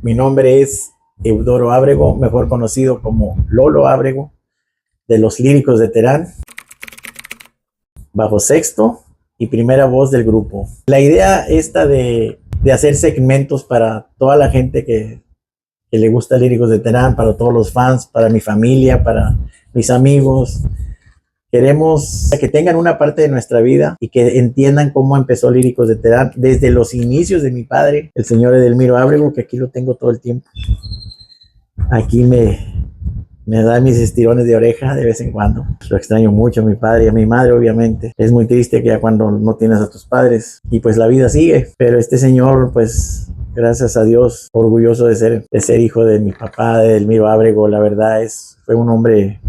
Mi nombre es Eudoro Ábrego, mejor conocido como Lolo Ábrego, de los Líricos de Terán, bajo sexto y primera voz del grupo. La idea esta de hacer segmentos para toda la gente que le gusta Líricos de Terán, para todos los fans, para mi familia, para mis amigos. Queremos que tengan una parte de nuestra vida y que entiendan cómo empezó Líricos de Terán desde los inicios de mi padre, el señor Edelmiro Ábrego, que aquí lo tengo todo el tiempo. Aquí me da mis estirones de oreja de vez en cuando. Lo extraño mucho a mi padre y a mi madre, obviamente. Es muy triste que ya cuando no tienes a tus padres y pues la vida sigue. Pero este señor, pues gracias a Dios, orgulloso de ser hijo de mi papá, de Edelmiro Ábrego. La verdad fue un hombre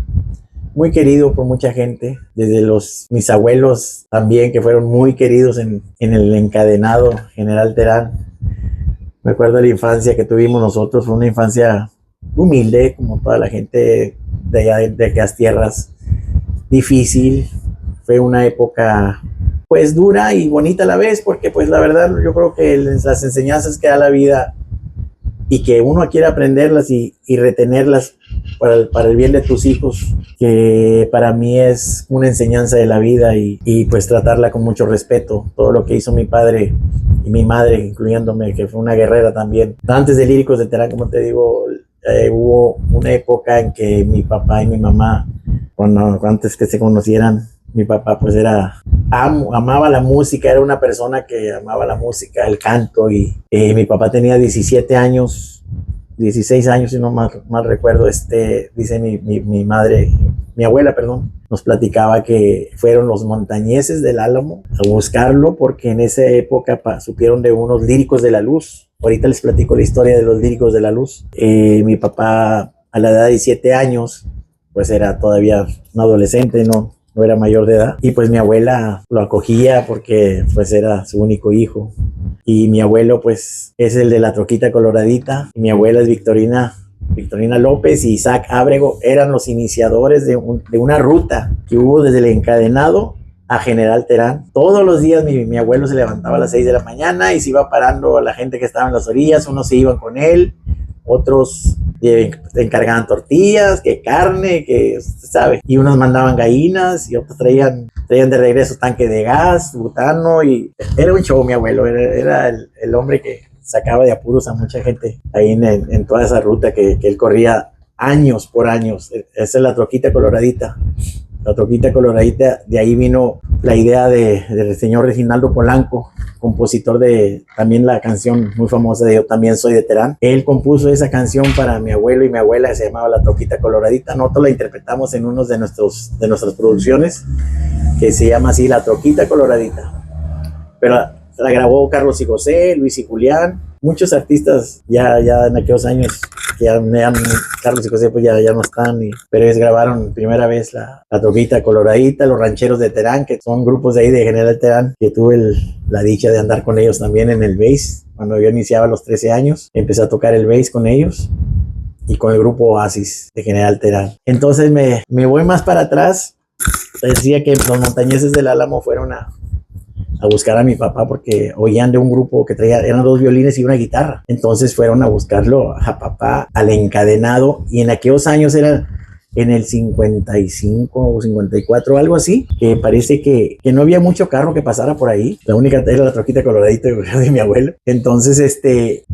muy querido por mucha gente, desde mis abuelos también, que fueron muy queridos en el encadenado General Terán. Me acuerdo de la infancia que tuvimos nosotros, fue una infancia humilde, como toda la gente de allá de aquellas tierras, difícil. Fue una época pues dura y bonita a la vez, porque pues la verdad yo creo que las enseñanzas que da la vida y que uno quiere aprenderlas y retenerlas para el bien de tus hijos, que para mí es una enseñanza de la vida y pues tratarla con mucho respeto. Todo lo que hizo mi padre y mi madre, incluyéndome, que fue una guerrera también. Antes de Líricos de Terán, como te digo, hubo una época en que mi papá y mi mamá, antes que se conocieran, mi papá pues amaba la música, era una persona que amaba la música, el canto, y mi papá tenía 17 años, 16 años, si no mal recuerdo. Dice mi madre, mi abuela, perdón, nos platicaba que fueron los montañeses del Álamo a buscarlo porque en esa época supieron de unos líricos de la luz. Ahorita les platico la historia de los líricos de la luz. Mi papá, a la edad de 17 años, pues era todavía un adolescente, no era mayor de edad, y pues mi abuela lo acogía porque pues era su único hijo. Y mi abuelo pues es el de la troquita coloradita, y mi abuela es Victorina López, y Isaac Ábrego eran los iniciadores de una ruta que hubo desde el encadenado a General Terán. Todos los días mi abuelo se levantaba a las 6 de la mañana y se iba parando a la gente que estaba en las orillas. Unos se iban con él, otros encargaban tortillas, que carne, que usted sabe, y unos mandaban gallinas y otros traían de regreso tanque de gas, butano, y era un show. Mi abuelo era el hombre que sacaba de apuros a mucha gente ahí en toda esa ruta que él corría años por años. Esa es la troquita coloradita. La troquita coloradita, de ahí vino la idea del señor Reginaldo Polanco, compositor de también la canción muy famosa de Yo también soy de Terán. Él compuso esa canción para mi abuelo y mi abuela, se llamaba La troquita coloradita. Nosotros la interpretamos en uno de nuestras producciones, que se llama así, La troquita coloradita. Pero la grabó Carlos y José, Luis y Julián, muchos artistas ya en aquellos años, que ya Carlos y José pues ya no están, pero ellos grabaron primera vez la troquita coloradita. Los Rancheros de Terán, que son grupos de ahí de General Terán, que tuve la dicha de andar con ellos también en el bass. Cuando yo iniciaba a los 13 años, empecé a tocar el bass con ellos y con el grupo Oasis de General Terán. Entonces me voy más para atrás. Decía que los montañeses del Álamo fueron a buscar a mi papá porque oían de un grupo que eran 2 violines y una guitarra. Entonces fueron a buscarlo a papá al encadenado, y en aquellos años era en el 55 o 54, algo así, que parece que no había mucho carro que pasara por ahí. La única era la troquita coloradita de mi abuelo. Entonces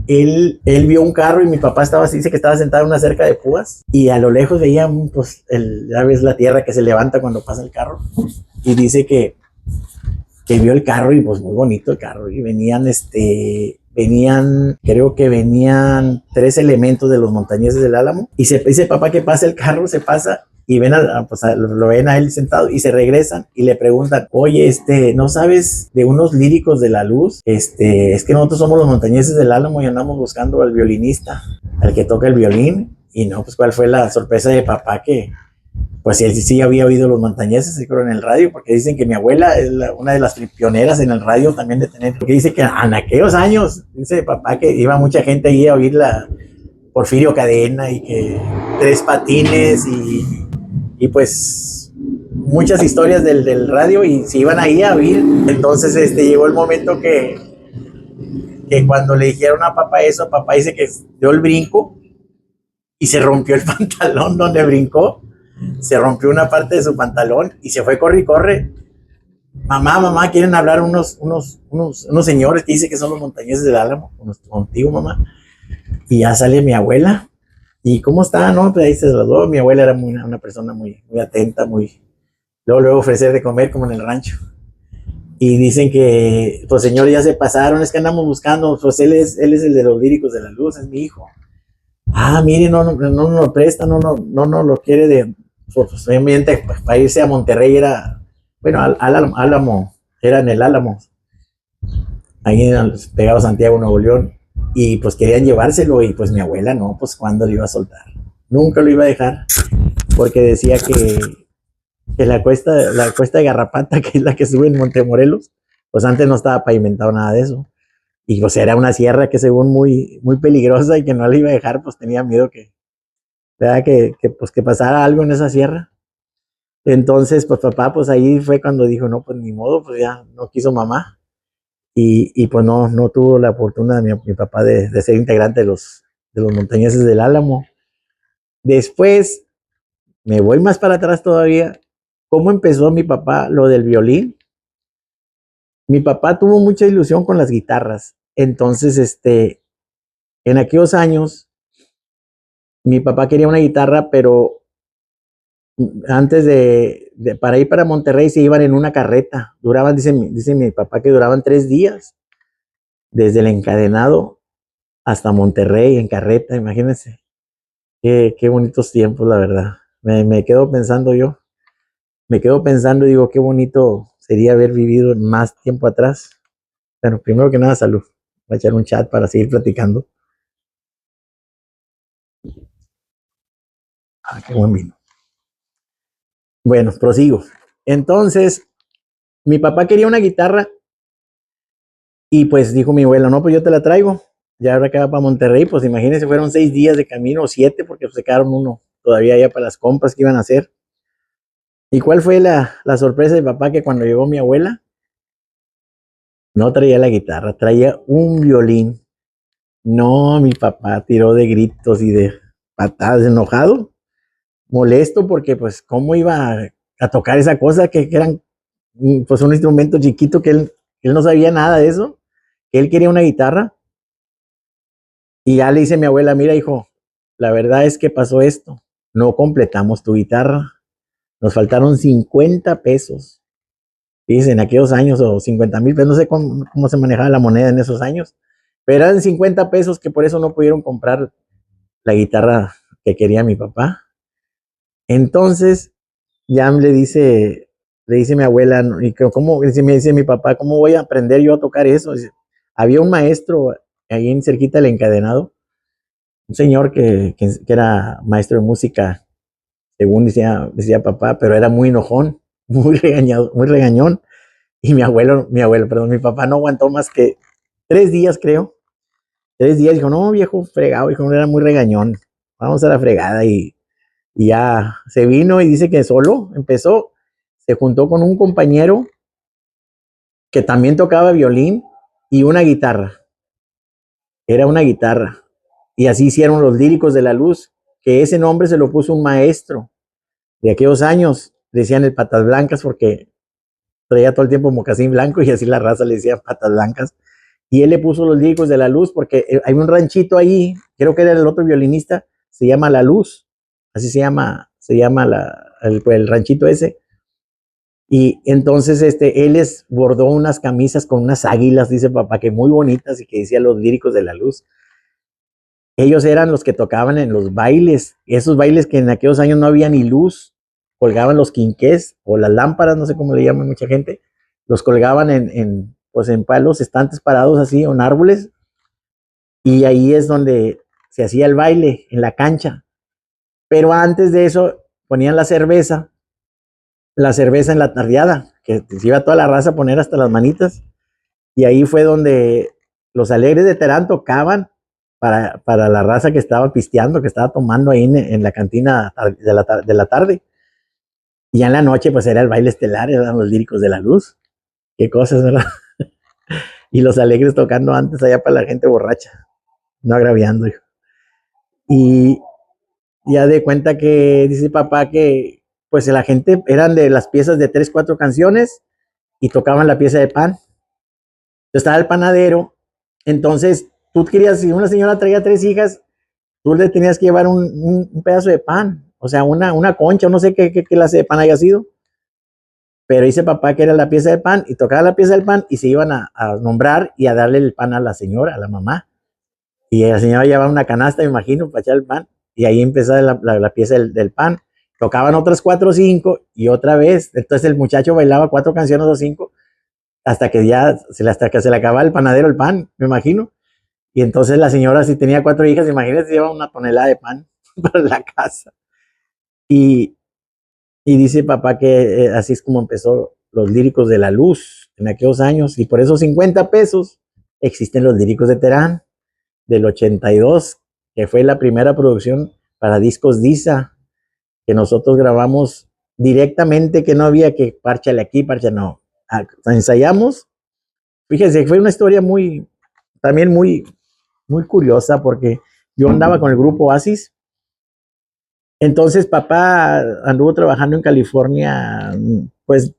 él vio un carro y mi papá dice que estaba sentado en una cerca de púas, y a lo lejos veía pues ya ves la tierra que se levanta cuando pasa el carro, y dice que vio el carro, y pues muy bonito el carro, y creo que venían 3 elementos de los montañeses del Álamo, y se dice papá que pasa el carro, se pasa, y lo ven a él sentado, y se regresan y le preguntan, oye, ¿no sabes de unos líricos de la luz? Es que nosotros somos los montañeses del Álamo y andamos buscando al violinista, al que toca el violín. Y no, pues cuál fue la sorpresa de papá, que pues él sí había oído los montañeses, creo, en el radio, porque dicen que mi abuela es una de las pioneras en el radio también de tener, porque dice que en aquellos años, dice papá, que iba mucha gente ahí a oír Porfirio Cadena, y que Tres Patines, y pues muchas historias del radio, y se iban ahí a oír. Entonces llegó el momento que que cuando le dijeron a papá eso, papá dice que dio el brinco y se rompió el pantalón donde brincó, se rompió una parte de su pantalón y se fue corre y corre. Mamá, quieren hablar unos señores que dice que son los montañeses del Álamo, contigo, mamá. Y ya sale mi abuela. ¿Y cómo está? No, pues ahí se saludó. Mi abuela era una persona muy atenta, luego ofrecer de comer como en el rancho. Y dicen que, pues señores, ya se pasaron, es que andamos buscando, pues él es el de los líricos de la luz, es mi hijo. Ah, mire, no lo presta, no lo quiere pues, obviamente, pues, para irse a Monterrey era, bueno, al Álamo, era en el Álamo, ahí pegado a Santiago, Nuevo León, y pues querían llevárselo, y pues mi abuela no, pues cuándo lo iba a soltar, nunca lo iba a dejar, porque decía que la cuesta de Garrapata, que es la que sube en Montemorelos, pues antes no estaba pavimentado nada de eso. Y pues era una sierra que según muy peligrosa y que no le iba a dejar, pues tenía miedo ¿verdad? Pues que pasara algo en esa sierra. Entonces, pues papá, pues ahí fue cuando dijo, no, pues ni modo, pues ya no quiso mamá. Y pues no tuvo la fortuna de mi papá de ser integrante de los montañeses del Álamo. Después, me voy más para atrás todavía. ¿Cómo empezó mi papá lo del violín? Mi papá tuvo mucha ilusión con las guitarras. Entonces, en aquellos años, mi papá quería una guitarra, pero antes para ir para Monterrey se iban en una carreta. Duraban, dice mi papá que duraban 3 días, desde el Encadenado hasta Monterrey en carreta, imagínense. Qué bonitos tiempos, la verdad. Me quedo pensando yo, me quedo pensando y digo, qué bonito sería haber vivido más tiempo atrás. Bueno, primero que nada, salud. Voy a echar un chat para seguir platicando. Ah, qué buen vino. Bueno, prosigo. Entonces, mi papá quería una guitarra y pues dijo mi abuela, no, pues yo te la traigo. Ya ahora que va para Monterrey, pues imagínense, fueron 6 días de camino o 7 porque se quedaron uno todavía ya para las compras que iban a hacer. ¿Y cuál fue la sorpresa de papá? Que cuando llegó mi abuela, no traía la guitarra, traía un violín. No, mi papá tiró de gritos y de patadas, enojado, molesto porque pues cómo iba a tocar esa cosa que eran pues un instrumento chiquito que él no sabía nada de eso, que él quería una guitarra. Y ya le dice a mi abuela, mira hijo, la verdad es que pasó esto, no completamos tu guitarra, nos faltaron 50 pesos. Dice, en aquellos años, o 50,000 pesos, no sé cómo se manejaba la moneda en esos años, pero eran 50 pesos que por eso no pudieron comprar la guitarra que quería mi papá. Entonces, ya le dice mi abuela, ¿no? Y ¿cómo? Me dice mi papá, ¿cómo voy a aprender yo a tocar eso? Dice, había un maestro ahí en cerquita del Encadenado, un señor que era maestro de música, según decía papá, pero era muy enojón, muy regañado, muy regañón. Y perdón, mi papá no aguantó más que 3 días, creo. 3 días, dijo, no, viejo fregado, dijo, no, era muy regañón. Vamos a la fregada y ya se vino y dice que solo empezó, se juntó con un compañero que también tocaba violín y una guitarra. Era una guitarra. Y así hicieron los Líricos de la Luz, que ese nombre se lo puso un maestro de aquellos años. Decían el Patas Blancas porque traía todo el tiempo mocasín blanco y así la raza le decía Patas Blancas. Y él le puso los Líricos de la Luz porque hay un ranchito ahí, creo que era el otro violinista, se llama La Luz, así se llama el ranchito ese. Y entonces él bordó unas camisas con unas águilas, dice papá, que muy bonitas y que decía los Líricos de la Luz. Ellos eran los que tocaban en los bailes, esos bailes que en aquellos años no había ni luz, colgaban los quinqués o las lámparas, no sé cómo le llaman mucha gente, los colgaban pues en palos, estantes parados así, o en árboles, y ahí es donde se hacía el baile, en la cancha. Pero antes de eso ponían la cerveza en la tardeada, que se iba toda la raza a poner hasta las manitas, y ahí fue donde los Alegres de Terán tocaban para la raza que estaba pisteando, que estaba tomando ahí en la cantina de la tarde. Y ya en la noche, pues era el baile estelar, eran los Líricos de la Luz. Qué cosas, ¿verdad? y Los Alegres tocando antes allá para la gente borracha, no agraviando. Y ya de cuenta que dice papá que pues la gente eran de las piezas de 3, 4 canciones y tocaban la pieza de pan. Estaba el panadero, entonces tú querías, si una señora traía 3 hijas, tú le tenías que llevar un pedazo de pan, o sea, una concha, no sé qué clase de pan haya sido, pero dice papá que era la pieza de pan y tocaba la pieza del pan y se iban a nombrar y a darle el pan a la señora, a la mamá. Y la señora llevaba una canasta, me imagino, para echar el pan y ahí empezaba la pieza del pan. Tocaban otras 4 o 5 y otra vez, entonces el muchacho bailaba 4 canciones o 5 hasta que se le acababa el panadero el pan, me imagino. Y entonces la señora, si tenía 4 hijas, imagínate, lleva una tonelada de pan para la casa. Y, y dice papá que así es como empezó los líricos de la luz en aquellos años. Y por esos 50 pesos existen los líricos de Terán del 82, que fue la primera producción para discos Disa, que nosotros grabamos directamente, que no había que párchale aquí, párchale no. Ensayamos. Fíjense, fue una historia también muy curiosa porque yo andaba con el grupo Oasis. Entonces papá anduvo trabajando en California, pues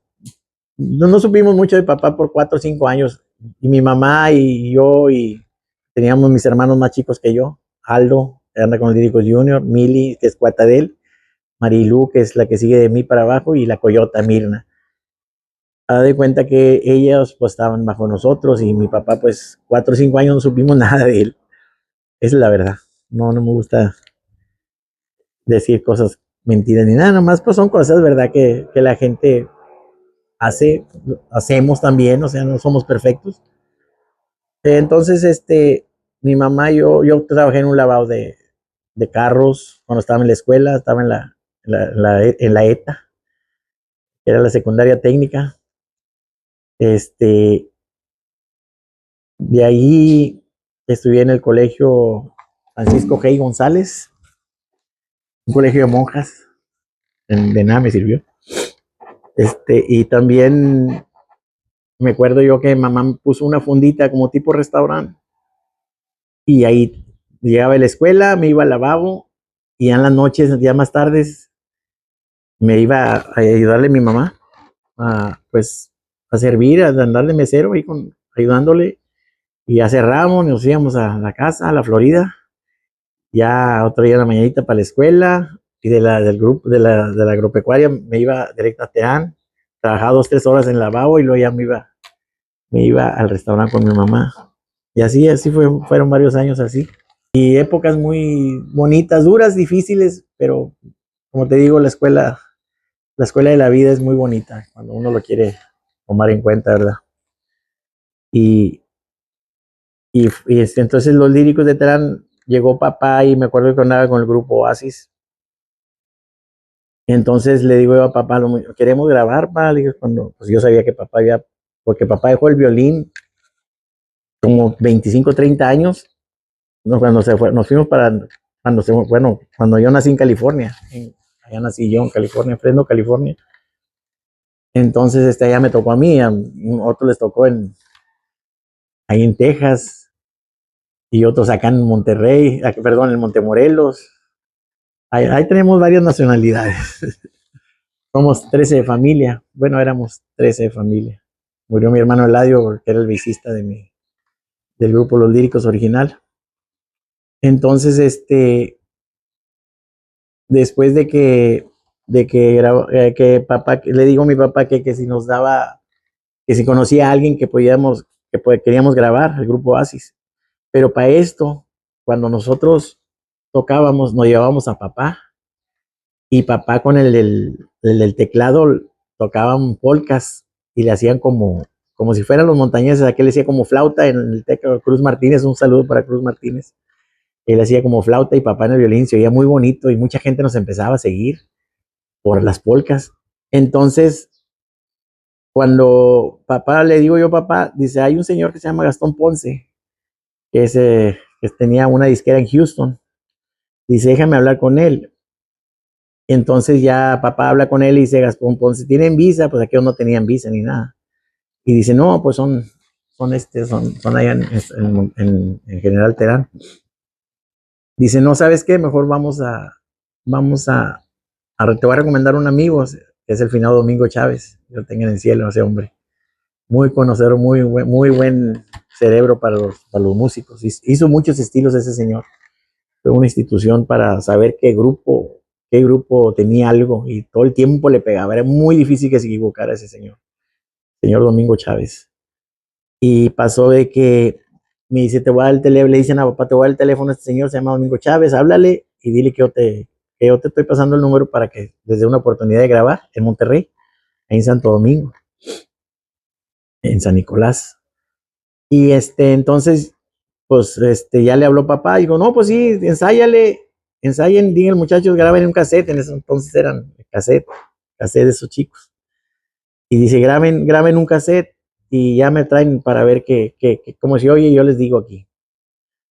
no supimos mucho de papá por 4 o 5 años. Y mi mamá y yo y teníamos mis hermanos más chicos que yo, Aldo, que anda con los Líricos Junior, Mili, que es cuata de él, Marilu, que es la que sigue de mí para abajo, y la Coyota Mirna. A de cuenta que ellos pues estaban bajo nosotros y mi papá pues 4 o 5 años no supimos nada de él. Esa es la verdad. No me gusta decir cosas mentiras ni nada, nomás pues son cosas, ¿verdad? Que la gente hacemos también, o sea, no somos perfectos. Entonces, mi mamá, yo trabajé en un lavado de carros cuando estaba en la escuela, estaba en la ETA, que era la secundaria técnica. Este, de ahí estudié en el colegio Francisco G. González, un colegio de monjas, de nada me sirvió. Y también me acuerdo yo que mamá me puso una fundita como tipo restaurante y ahí llegaba a la escuela, me iba al lavabo y en las noches, ya más tardes, me iba a ayudarle a mi mamá pues a servir, a andarle mesero ahí ayudándole y ya cerramos, nos íbamos a la casa, a la Florida, ya otro día en la mañanita para la escuela y del grupo de la agropecuaria me iba directo a Teán, trabajaba 2, 3 horas en el lavabo y luego ya me iba al restaurante con mi mamá. Y así fueron varios años así. Y épocas muy bonitas, duras, difíciles, pero como te digo, la escuela de la vida es muy bonita cuando uno lo quiere tomar en cuenta, ¿verdad? Y, entonces los líricos de Terán, llegó papá y me acuerdo que andaba con el grupo Oasis. Entonces le digo yo a papá, queremos grabar, pa? Le digo, cuando pues yo sabía que papá porque papá dejó el violín como 25, 30 años, no, cuando se fue, nos fuimos cuando yo nací en California, allá nací yo en California, Fresno, California. Entonces, allá me tocó a mí, a otros les tocó ahí en Texas, y otros acá en Monterrey, perdón, en Montemorelos. Ahí tenemos varias nacionalidades. Somos 13 de familia. Bueno, éramos 13 de familia. Murió mi hermano Eladio, que era el bassista del grupo Los Líricos original. Entonces, después que papá, le digo a mi papá que si nos daba, que si conocía a alguien queríamos grabar el grupo Oasis. Pero para esto, cuando nosotros tocábamos, nos llevábamos a papá y papá con el teclado tocaban polcas y le hacían como si fueran los montañeses, aquel le hacía como flauta en el teclado. Cruz Martínez, un saludo para Cruz Martínez. Él hacía como flauta y papá en el violín, se oía muy bonito y mucha gente nos empezaba a seguir por las polcas. Entonces, cuando papá, le digo yo papá, dice, hay un señor que se llama Gastón Ponce, que tenía una disquera en Houston. Dice, déjame hablar con él. Entonces ya papá habla con él y dice, Gastón Ponce, ¿tienen visa? Pues aquellos no tenían visa ni nada. Y dice, no, pues son son allá en General Terán. Dice, no, ¿sabes qué? Mejor te voy a recomendar un amigo, que es el finado Domingo Chávez, que lo tengan en el cielo, ese hombre. Muy conocedor, muy buen cerebro para los músicos. Hizo muchos estilos ese señor. Fue una institución para saber qué grupo tenía algo y todo el tiempo le pegaba. Era muy difícil que se equivocara ese señor Domingo Chávez. Y pasó de que me dice, te voy a dar el teléfono, le dicen a papá, te voy a dar el teléfono a este señor, se llama Domingo Chávez, háblale y dile que yo te estoy pasando el número para que les dé una oportunidad de grabar en Monterrey, ahí en Santo Domingo, en San Nicolás. Y entonces, pues ya le habló papá, y dijo, no, pues sí, ensayen, digan muchachos, graben en un cassette, en ese entonces eran cassette de esos chicos. Y dice, graben un cassette y ya me traen para ver cómo se oye, yo les digo aquí.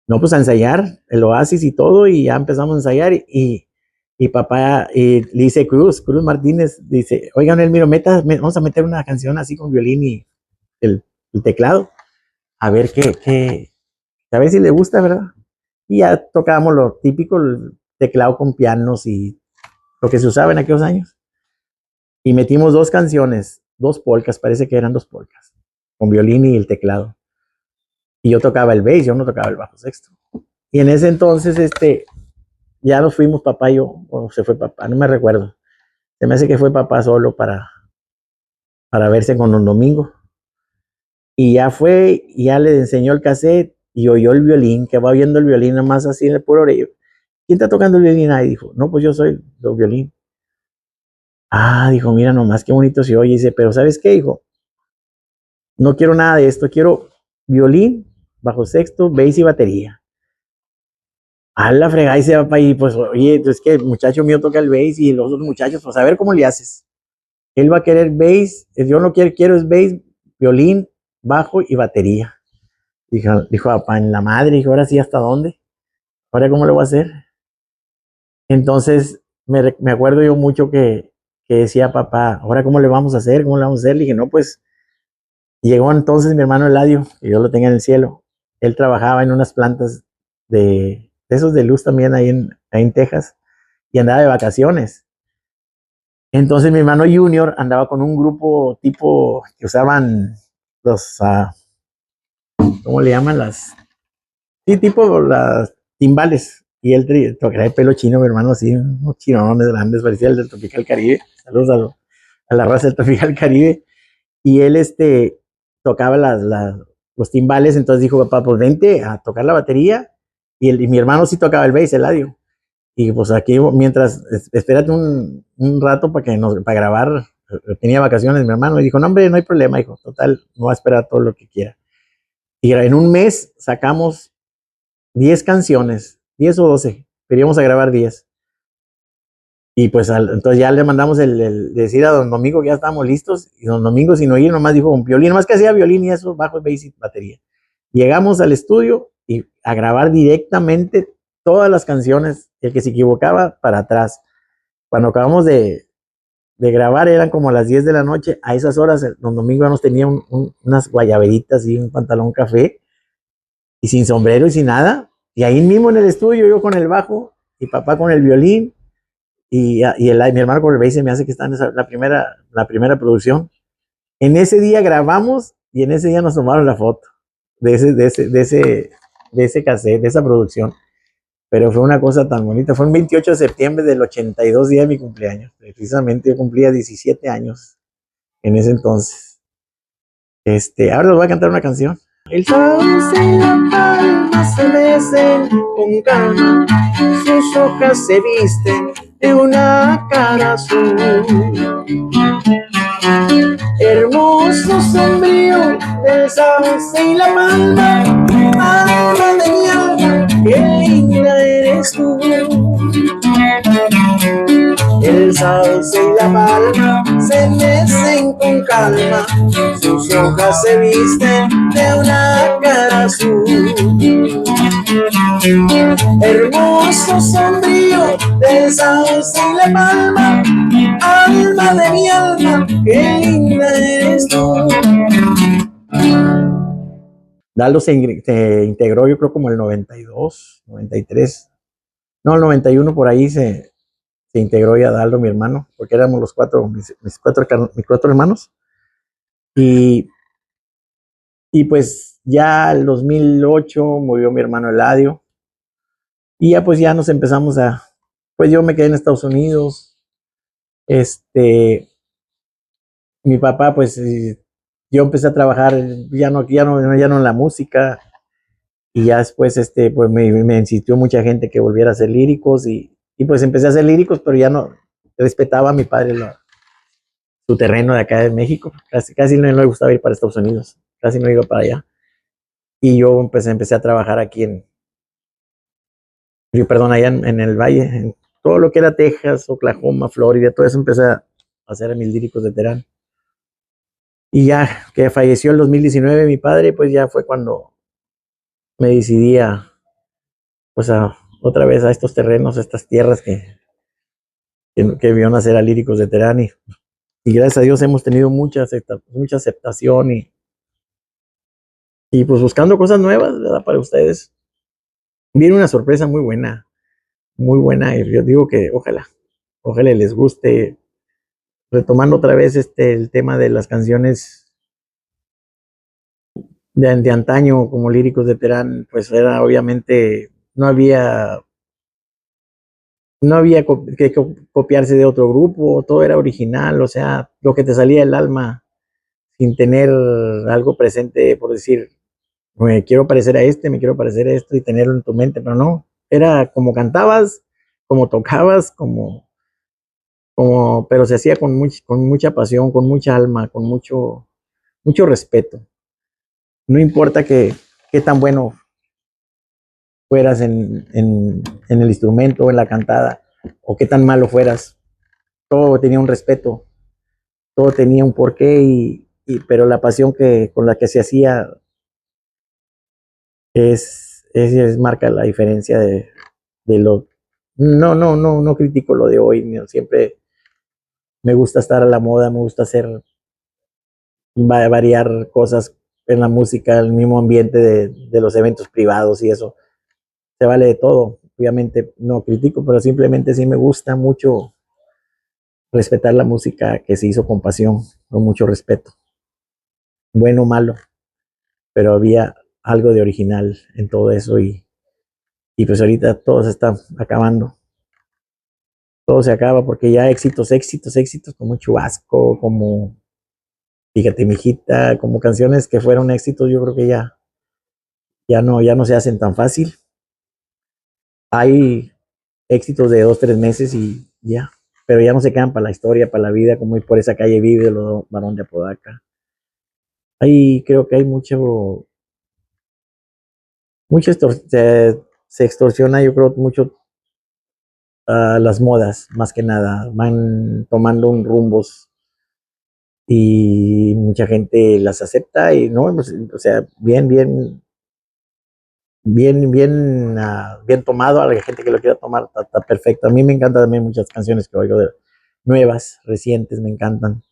No, pues a ensayar el Oasis y todo, y ya empezamos a ensayar, y papá le dice Cruz Martínez, dice, oigan, Elmiro, vamos a meter una canción así con violín y el teclado, a ver a ver si le gusta, ¿verdad? Y ya tocábamos lo típico, el teclado con pianos y lo que se usaba en aquellos años. Y metimos 2 canciones, 2 polcas, parece que eran 2 polcas, con violín y el teclado. Y yo tocaba el bass, yo no tocaba el bajo sexto. Y en ese entonces, ya nos fuimos papá y yo, o se fue papá, no me recuerdo. Se me hace que fue papá solo para verse con Don Domingo. Y ya fue, y ya le enseñó el cassette y oyó el violín, que va oyendo el violín nada más así en el puro orejo. ¿Quién está tocando el violín ahí? Dijo, no, pues yo soy el violín. Ah, dijo, mira nomás qué bonito se oye. Dice, pero ¿sabes qué? Dijo, no quiero nada de esto, quiero violín, bajo sexto, bass y batería. A la fregada y se va para ahí, pues oye, es que el muchacho mío toca el bass y los otros muchachos, pues a ver cómo le haces. Él va a querer bass, yo no quiero es bass, violín, bajo y batería. Dijo papá, en la madre, dijo, ahora sí, ¿hasta dónde? ¿Ahora cómo lo voy a hacer? Entonces me acuerdo yo mucho que decía papá, ¿ahora cómo le vamos a hacer? ¿Cómo le vamos a hacer? Le dije, no, pues llegó entonces mi hermano Eladio, que yo lo tenga en el cielo. Él trabajaba en unas plantas de esos de luz también ahí en Texas y andaba de vacaciones. Entonces mi hermano Junior andaba con un grupo tipo que usaban los, ¿cómo le llaman? Sí, tipo las timbales. Y él tocaba el pelo chino, mi hermano, así, unos chinones grandes, parecía el del Tropical Caribe. Saludos a la raza del Tropical Caribe. Y él tocaba los timbales, entonces dijo, papá, pues vente a tocar la batería. Y mi hermano sí tocaba el bass, el Eladio. Y pues aquí, mientras, espérate un rato para grabar, tenía vacaciones mi hermano, y dijo, no, hombre, no hay problema, hijo, total, no va a esperar todo lo que quiera. Y en un mes sacamos 10 canciones, 10 o 12, queríamos a grabar 10. Y pues entonces ya le mandamos decir a Don Domingo que ya estábamos listos, y Don Domingo sin oír nomás dijo con violín, nomás que hacía violín y eso, bajo, bass y batería. Llegamos al estudio y a grabar directamente todas las canciones, el que se equivocaba para atrás. Cuando acabamos de grabar eran como las 10 de la noche, a esas horas Don Domingo nos tenía unas guayaberitas y un pantalón café, y sin sombrero y sin nada, y ahí mismo en el estudio yo con el bajo, y papá con el violín, y mi hermano con el bass. Se me hace que está en la primera producción. En ese día grabamos y en ese día nos tomaron la foto de ese cassette, de esa producción. Pero fue una cosa tan bonita. Fue el 28 de septiembre del 82, día de mi cumpleaños. Precisamente yo cumplía 17 años en ese entonces. Ahora les voy a cantar una canción. El sauce y la palma se mecen con calma, sus hojas se visten de una cara azul. Hermoso sombrío del sauce y la palma, alma de mi alma, qué linda eres tú. El sauce y la palma se mecen con calma, sus hojas se visten de una cara azul. Hermoso sombrío del sauce y la palma, alma de mi alma, qué linda eres tú. Daldo se integró, yo creo, como el 92, 93, no, el 91 por ahí se integró ya Daldo, mi hermano, porque éramos los cuatro, mis cuatro hermanos. Y, y pues ya el 2008 murió mi hermano Eladio. Y ya pues ya nos empezamos pues yo me quedé en Estados Unidos. Este, mi papá, pues yo empecé a trabajar ya no en la música. Y ya después, pues me insistió mucha gente que volviera a hacer líricos y pues empecé a hacer líricos, pero ya no respetaba a mi padre su terreno de acá de México. Casi no le gustaba ir para Estados Unidos, casi no iba para allá. Y yo empecé a trabajar aquí perdón, allá en el valle, en todo lo que era Texas, Oklahoma, Florida, todo eso empecé a hacer mis líricos de Terán. Y ya que falleció el 2019 mi padre, pues ya fue cuando me decidí pues otra vez a estos terrenos, a estas tierras que vio nacer a Líricos de Terán y gracias a Dios hemos tenido mucha aceptación y pues buscando cosas nuevas, ¿verdad? Para ustedes. Viene una sorpresa muy buena y yo digo que ojalá les guste, retomando otra vez el tema de las canciones de antaño como Líricos de Terán, pues era obviamente, no había que copiarse de otro grupo, todo era original, o sea, lo que te salía del alma sin tener algo presente, por decir, me quiero parecer a me quiero parecer a esto y tenerlo en tu mente, pero no, era como cantabas, como tocabas, pero se hacía con mucha pasión, con mucha alma, con mucho respeto. No importa qué tan bueno fueras en el instrumento, o en la cantada, o qué tan malo fueras, todo tenía un respeto, todo tenía un porqué, pero la pasión con la que se hacía marca la diferencia de lo. No critico lo de hoy, siempre me gusta estar a la moda, me gusta variar cosas en la música, el mismo ambiente de los eventos privados y eso, se vale de todo. Obviamente no critico, pero simplemente sí me gusta mucho respetar la música que se hizo con pasión, con mucho respeto, bueno o malo, pero había algo de original en todo eso y pues ahorita todo se está acabando, todo se acaba porque ya éxitos como Chubasco, como Fíjate mijita, como canciones que fueron éxitos, yo creo que ya no se hacen tan fácil. Hay éxitos de 2, 3 meses y ya, pero ya no se quedan para la historia, para la vida, como ir por esa calle vive, los Barón de Apodaca. Ahí creo que hay se extorsiona, yo creo, mucho las modas, más que nada, van tomando un rumbos y mucha gente las acepta y no, pues, o sea, bien tomado, a la gente que lo quiera tomar está perfecto. A mí me encantan también muchas canciones que oigo nuevas, recientes, me encantan.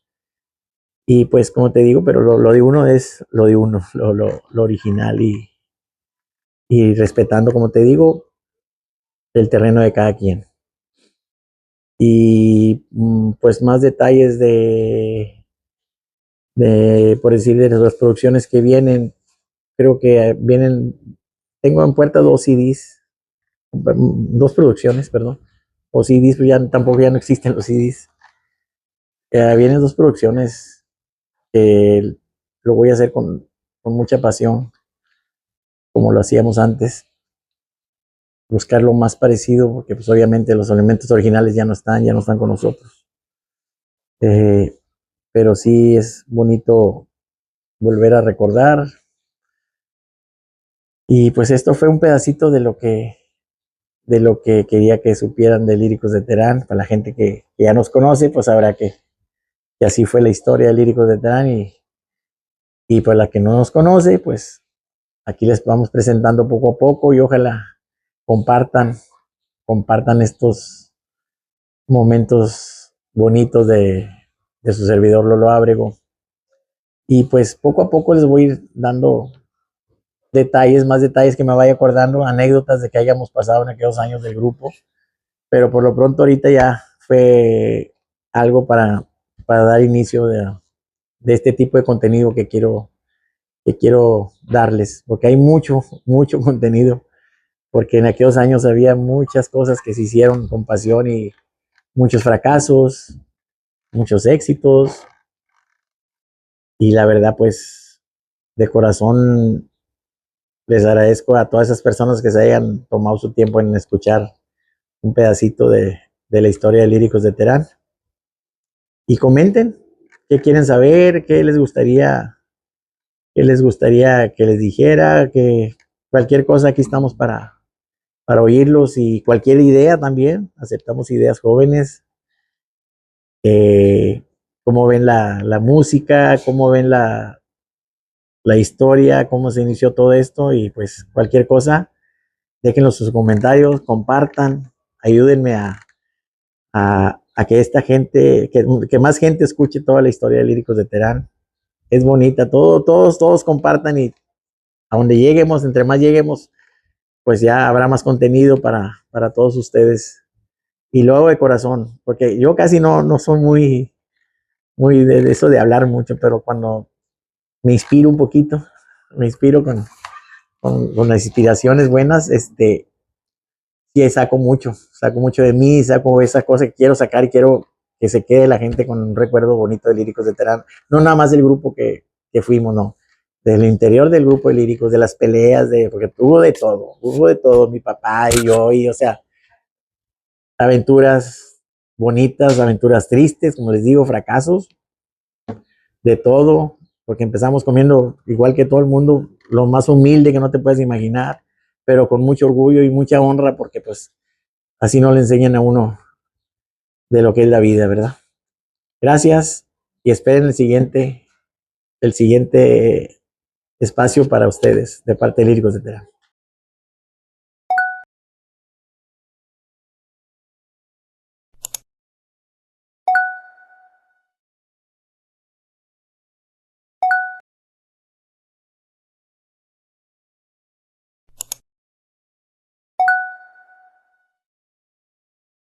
Y pues como te digo, pero lo de uno es lo de uno, lo original y respetando, como te digo, el terreno de cada quien. Y pues más detalles por decir, de las producciones que vienen, creo que tengo en puerta 2 CDs, 2 producciones, perdón, o CDs, pues tampoco ya no existen los CDs. Vienen 2 producciones que lo voy a hacer con mucha pasión, como lo hacíamos antes, buscar lo más parecido, porque pues obviamente los elementos originales ya no están con nosotros. Eh, pero sí es bonito volver a recordar. Y pues esto fue un pedacito de lo que quería que supieran de Líricos de Terán. Para la gente que ya nos conoce, pues sabrá que así fue la historia de Líricos de Terán y pues la que no nos conoce, pues aquí les vamos presentando poco a poco y ojalá compartan, compartan estos momentos bonitos de su servidor Lolo Ábrego. Y pues poco a poco les voy a ir dando detalles, más detalles que me vaya acordando, anécdotas de que hayamos pasado en aquellos años del grupo, pero por lo pronto ahorita ya fue algo para dar inicio de este tipo de contenido que quiero darles, porque hay mucho, mucho contenido, porque en aquellos años había muchas cosas que se hicieron con pasión y muchos fracasos, muchos éxitos, y la verdad, pues, de corazón les agradezco a todas esas personas que se hayan tomado su tiempo en escuchar un pedacito de la historia de Líricos de Terán. Y comenten qué quieren saber, qué les gustaría que les dijera, que cualquier cosa aquí estamos para oírlos y cualquier idea también. Aceptamos ideas jóvenes, eh, cómo ven la música, cómo ven la historia, cómo se inició todo esto y pues cualquier cosa, déjenlo sus comentarios, compartan, ayúdenme a que esta gente, que más gente escuche toda la historia de Líricos de Terán. Es bonita, todos compartan y a donde lleguemos, entre más lleguemos, pues ya habrá más contenido para todos ustedes. Y luego de corazón, porque yo casi no soy muy de eso de hablar mucho, pero cuando me inspiro un poquito, me inspiro con las inspiraciones buenas, sí saco mucho de mí, saco esa cosa que quiero sacar y quiero que se quede la gente con un recuerdo bonito de Líricos de Terán. No nada más del grupo que fuimos, no. Del interior del grupo de Líricos, de las peleas, porque hubo de todo, mi papá y yo, y o sea, aventuras bonitas, aventuras tristes, como les digo, fracasos, de todo, porque empezamos comiendo igual que todo el mundo, lo más humilde que no te puedes imaginar, pero con mucho orgullo y mucha honra, porque pues así no le enseñan a uno de lo que es la vida, ¿verdad? Gracias y esperen el siguiente espacio para ustedes de parte de Líricos de Terán.